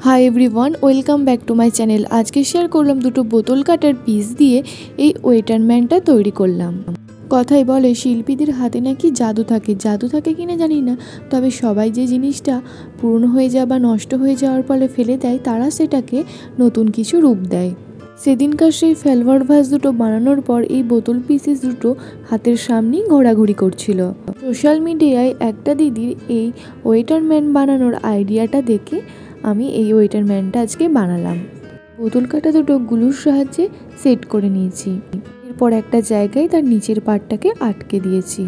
High everyone welcome back to my channel. आज के share करलाम दुटो बोतल काटार पिस दिए এই ওয়েটারম্যানটা তৈরি করলাম। কথাই বলে শিল্পীদের হাতে নাকি জাদু থাকে কিনা জানি না, তবে সবাই যে জিনিসটা পুরনো হয়ে যাওয়া বা নষ্ট হয়ে যাওয়ার ফলে ফেলে দেয় তারা সেটাকে নতুন কিছু রূপ দেয়। সেদিনকার সেই ফ্লেভার ভাস দুটো বানানোর পর এই বোতল পিসেস দুটো হাতের সামনেই ঘোরাঘুরি করছিল। সোশ্যাল মিডিয়ায় একটা দিদির এই ওয়েটারম্যান বানানোর আইডিয়াটা দেখে আমি এই ওয়েটারম্যানটা আজকে বানালাম। বোতল কাটা দুটো গ্লুর সাহায্যে সেট করে নিয়েছি। এরপর একটা জায়গায় তার নিচের পার্টটাকে আটকে দিয়েছি।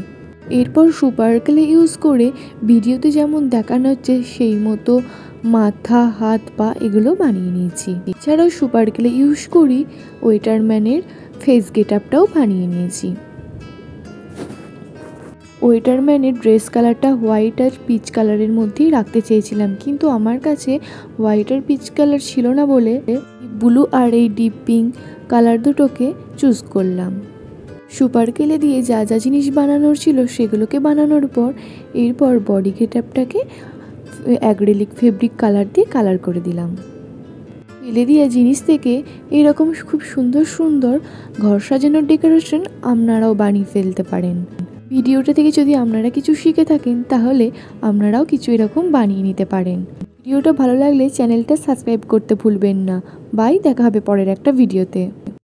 এরপর সুপারকেল ইউজ করে ভিডিওতে যেমন দেখানো হচ্ছে সেই মতো মাথা, হাত, পা এগুলো বানিয়ে নিয়েছি। এছাড়াও সুপারকেল ইউজ করি ওয়েটারম্যানের ফেস গেটআপটাও বানিয়ে নিয়েছি। ওয়েটারম্যানের ড্রেস কালারটা হোয়াইট আর পিচ কালারের মধ্যেই রাখতে চেয়েছিলাম, কিন্তু আমার কাছে হোয়াইট আর পিচ কালার ছিল না বলে ব্লু আর এই ডিপ পিঙ্ক কালার দুটোকে চুজ করলাম। সুপারকেলে দিয়ে যা যা জিনিস বানানোর ছিল সেগুলোকে বানানোর পর এরপর বডি গেটআপটাকে অ্যাক্রিলিক ফেব্রিক কালার দিয়ে কালার করে দিলাম। ফেলে দেওয়া জিনিস থেকে এরকম খুব সুন্দর সুন্দর ঘর সাজানোর ডেকোরেশন আপনারাও বানিয়ে ফেলতে পারেন। ভিডিওটা থেকে যদি আপনারা কিছু শিখে থাকেন তাহলে আপনারাও কিছু এরকম বানিয়ে নিতে পারেন। ভিডিওটা ভালো লাগলে চ্যানেলটা সাবস্ক্রাইব করতে ভুলবেন না। বাই, দেখা হবে পরের একটা ভিডিওতে।